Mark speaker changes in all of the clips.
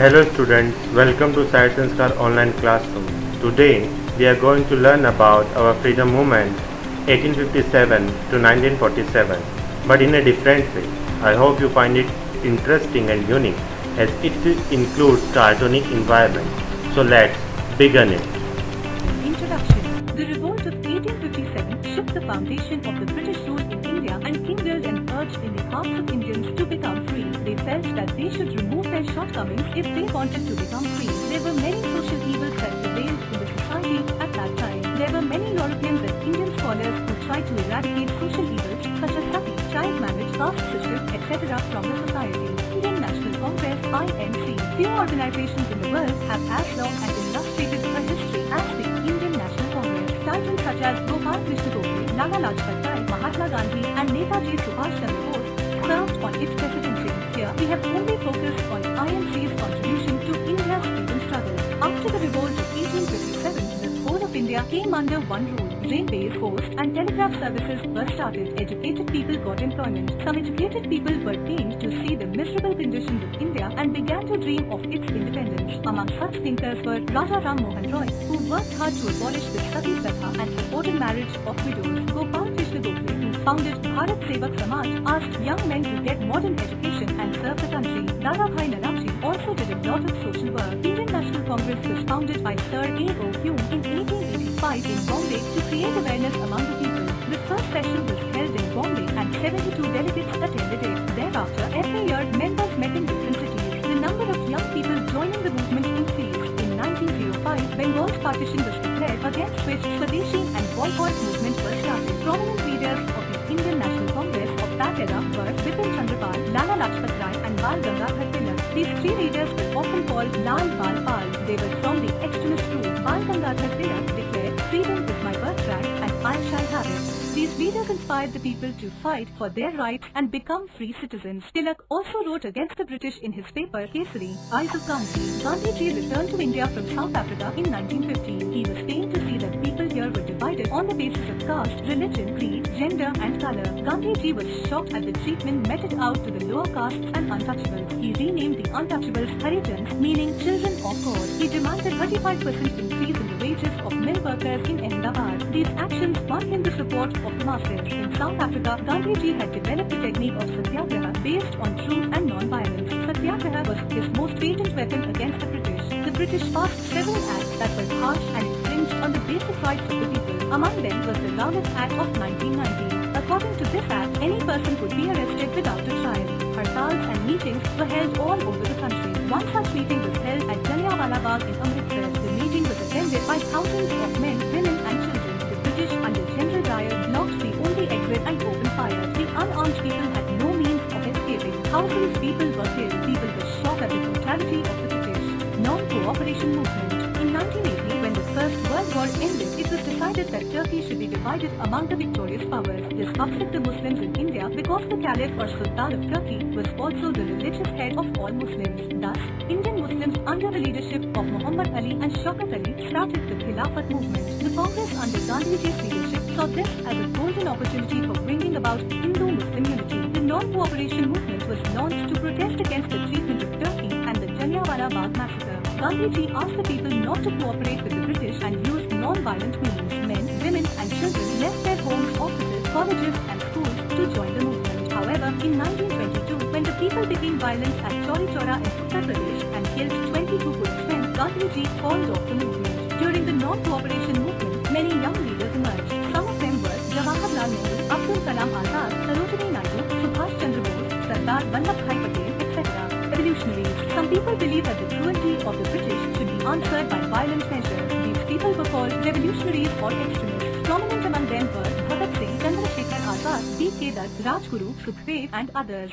Speaker 1: Hello students, welcome to Sayar Sanskar online classroom. Today we are going to learn about our freedom movement 1857 to 1947, but in a different way. I hope you find it interesting and unique as it includes cartoonic environment. So let's begin it.
Speaker 2: Introduction. The revolt of 1857 shook the foundation of the British rule in India and kindled an urge in the hearts of Indians to become free. They felt that they should remove their shortcomings if they wanted to become free. There were many social evils that prevailed in the society at that time. There were many European and Indian scholars who tried to eradicate social evils such as sati, child marriage, caste system, etc. from the society. Indian National Congress (INC). Few organizations in the world have as long and illustrated a history as the Indian National Congress. Titles such as Gopal Krishna Gokhale, Lala Lajpat Rai, Mahatma Gandhi and Netaji Subhash Chandra Bose served on its presidency. Here we have only focused on INC's contribution to India's freedom struggle. After the revolt of 1857, the whole of India came under one rule. Railways, post and telegraph services were started. Educated people got employment. Some educated people were pained to see the miserable conditions of India and began to dream of its independence. Among such thinkers were Raja Ram Mohan Roy, who worked hard to abolish the sati pratha and supported marriage of widows. Gopal Krishna Gokhale, who founded Bharat Sevak Samaj, asked young men to get modern education and serve the country. Dadabhai Naoroji also did a lot of social work. Indian National Congress was founded by Sir A.O. Hume in 1885 in Bombay to create awareness among the people. The first session was held in Bombay and 72 delegates attended it. Thereafter, every year members met in different cities. The number of young people joining the movement increased. In 1905, Bengal's partition was declared, against which Swadeshi and boycott movement were started. Prominent leaders of the Indian National Congress of that era were Bipin Chandrapal, Lala Lajpat Rai and Bal Gangadhar Tilak. These three leaders were often called Lal Bal Pal. They were from the extremist group. Bal Gangadhar Tilak declared, "Freedom is my birthright and I shall have it." These leaders inspired the people to fight for their rights and become free citizens. Tilak also wrote against the British in his paper Kesari, Eyes of Gandhi. Gandhiji returned to India from South Africa in 1915. He was pained to see that people here were divided on the basis of caste, religion, creed, gender and colour. Gandhiji was shocked at the treatment meted out to the lower castes and untouchables. He renamed the untouchables Harijans, meaning children of God. He demanded 35% increase in the wages of mill workers in Ahmedabad. These actions won him the support of the masses. In South Africa, Gandhiji had developed the technique of satyagraha based on truth and non-violence. Satyagraha was his most patent weapon against the British. The British passed several acts that were harsh and infringed on the basic rights of the people. Among them was the Rowlatt Act of 1990. According to this act, any person could be arrested without a trial. Hartals and meetings were held all over the country. One such meeting was held at Jallianwala Bagh in Amritsar. The meeting was attended by thousands of men, women and children. The British under General Dyer blocked the only exit and opened fire. The unarmed people had no means of escaping. Thousands of people were killed. People were shocked at the brutality of the British. Non-cooperation movement. In 1980, when the First World War ended, it was decided that Turkey should be divided among the victorious powers. This upset the Muslims in India because the Caliph or Sultan of Turkey was also the religious head of all Muslims. Thus, Indian Muslims under the leadership of Muhammad Ali and Shaukat Ali started the Khilafat movement. The Congress under Gandhiji's leadership saw this as a golden opportunity for bringing about Hindu-Muslim unity. The non-cooperation movement was launched to protest against the treatment of Turkey and the Jallianwala Bagh massacre. Gandhiji asked the people not to cooperate with the British and used non-violent means. Men, women and children left their homes, offices, colleges and schools to join the movement. However, in 1922, when the people became violent at Chauri Chaura in Uttar Pradesh and killed 22 policemen, Gandhiji called off the movement. During the non-cooperation movement, many young leaders emerged. Some of them were Jawaharlal Nehru, Abdul Kalam Azad, Sarojini Naidu, Subhash Chandra Bose, Sardar Vallabhbhai Patel, etc. Revolutionaries. Some people believe that the cruelty of the British should be answered by violent measures. These people were called revolutionaries or extremists. Prominent among them were Bhagat Singh, Chandrasekhar Azad, D.K. Dutt, Rajguru, Sukhdev and others.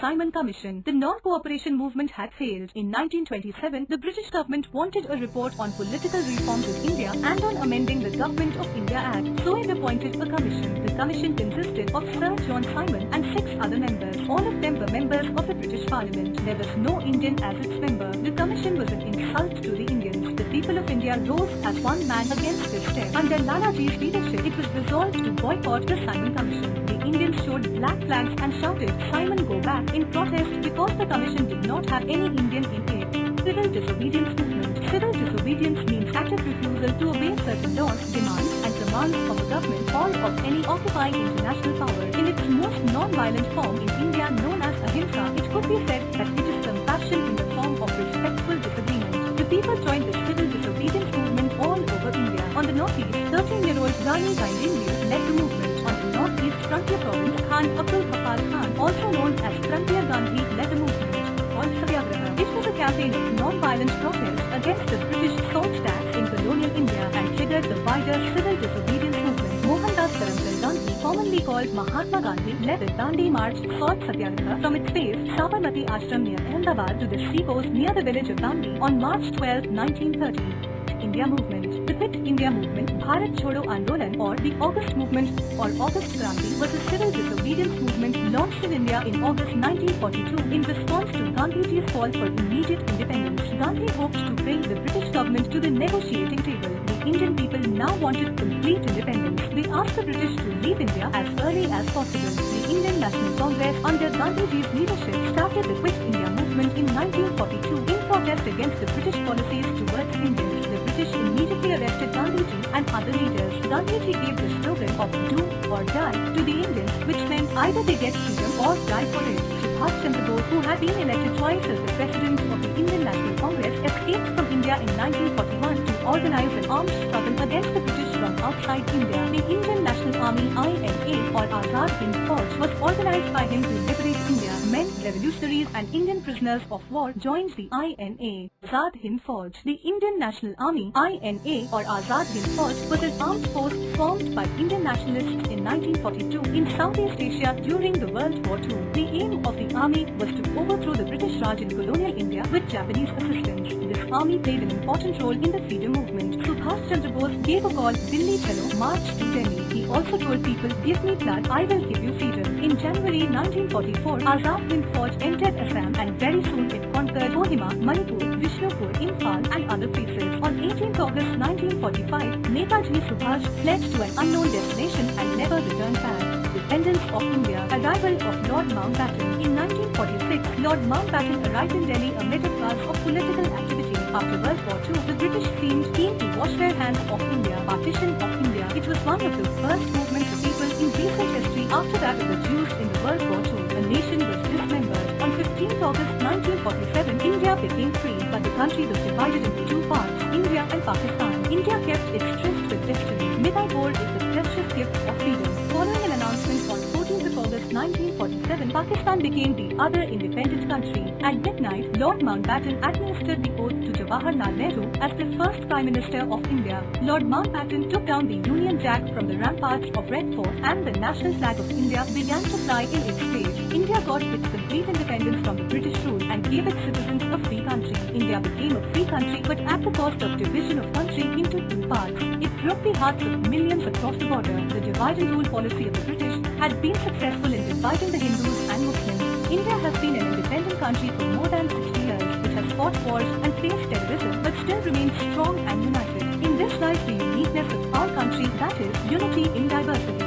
Speaker 2: Simon Commission. The non-cooperation movement had failed. In 1927, the British government wanted a report on political reforms in India and on amending the Government of India Act, so it appointed a commission. The commission consisted of Sir John Simon and 6 other members. All of them were members of the British Parliament. There was no Indian as its member. The commission was an insult to the Indians. The people of India rose as one man against this step. Under Lalaji's leadership, it was resolved to boycott the Simon Commission. The Indians showed black flags and shouted, "Simon, go back," in protest because the commission did not have any Indian in it. Civil disobedience movement. Civil disobedience means active refusal to obey certain laws, demands and commands of a government or of any occupying international power. In its most non-violent form in India known as ahimsa, it could be said that it is compassion in the form of respectful disagreement. The people joined the civil disobedience movement all over India. On the northeast, 13-year-old Rani Gaindinlu led the movement. On the northeast frontier province, Khan Abdul Ghaffar Khan, also known as Frontier Gandhi, led the movement called Satyagraha. It was a campaign of non-violent protest against the British salt tax in colonial India and triggered the wider civil disobedience movement. Mohandas Karamchand Gandhi, commonly called Mahatma Gandhi, led the Dandi March Salt Satyagraha from its base Sabarmati Ashram near Ahmedabad to the sea coast near the village of Dandi on March 12, 1930. India Movement. The Quit India Movement, Bharat Chodo Andolan or the August Movement or August Kranti was a civil disobedience movement launched in India in August 1942 in response to Gandhiji's call for immediate independence. Gandhi hoped to bring the British government to the negotiating table. The Indian people now wanted complete independence. They asked the British to leave India as early as possible. The Indian National Congress under Gandhiji's leadership started the Quit India movement in 1942 in protest against the British policies towards Indians. The British immediately arrested Gandhiji and other leaders. Gandhiji gave the slogan of do or die to the Indians, which meant either they get freedom or die for it. Subhash Chandra Bose, who had been elected twice as the president of the Indian National Congress, escaped from India in 1941 to organize an armed struggle against the British from outside India. The Indian National Army INA or Azad Hind Fauj was organized by him to liberate India. Men, revolutionaries and Indian prisoners of war joined the INA. Azad Hind Fauj. The Indian National Army INA or Azad Hind Fauj was an armed force formed by Indian nationalists in 1942 in Southeast Asia during the World War II. The aim of the army was to overthrow the British Raj in colonial India with Japanese assistance. This army played an important role in the freedom movement. Subhash Chandra Bose gave a call, Dilli Chalo, march to Delhi. He also told people, give me blood, I will give you freedom. In January 1944, Azad Hind Fauj entered Assam and very soon it conquered Kohima, Manipur, Vishnupur, Imphal and other places. On 18th August 1945, Netaji Subhash fled to an unknown destination and never returned back. Independence of India. Arrival of Lord Mountbatten. In 1946, Lord Mountbatten arrived in Delhi amid a buzz of political activity. After World War II, the British seemed keen to wash their hands of India. Partition of India. It was one of the first movements of people in recent history after that of the Jews in the World War II. The nation was dismembered. On 15th August 1947, India became free, but the country was divided into two parts, India and Pakistan. India kept its tryst with destiny. Midnight Board is the precious gift of freedom. Following an announcement on 14th of August 1947, Pakistan became the other independent country. At midnight, Lord Mountbatten administered the oath to Jawaharlal Nehru as the first Prime Minister of India. Lord Mountbatten took down the Union Jack from the ramparts of Red Fort and the national flag of India began to fly in its place. India got its complete independence from the British rule and gave its citizens a free country. India became a free country but at the cost of division of country into two parts. It broke the hearts of millions across the border. The divide and rule policy of the British had been successful in dividing the Hindus and Muslims. India has been an independent country for more than 60 years. It has fought wars and faced terrorism but still remains strong and united. In this lies the uniqueness of our country, that is, unity in diversity.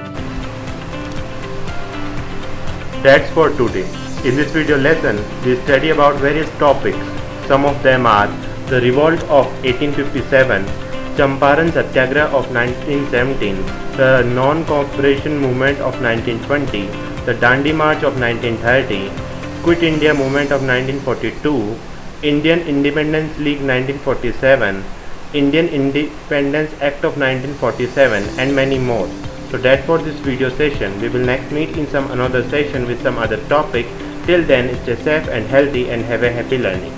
Speaker 1: That's for today. In this video lesson, we study about various topics. Some of them are the revolt of 1857, Champaran Satyagraha of 1917, the non-cooperation movement of 1920, the Dandi March of 1930, Quit India movement of 1942, Indian Independence League 1947, Indian Independence Act of 1947 and many more. So that's for this video session. We will next meet in some another session with some other topic. Till then, stay safe and healthy and have a happy learning.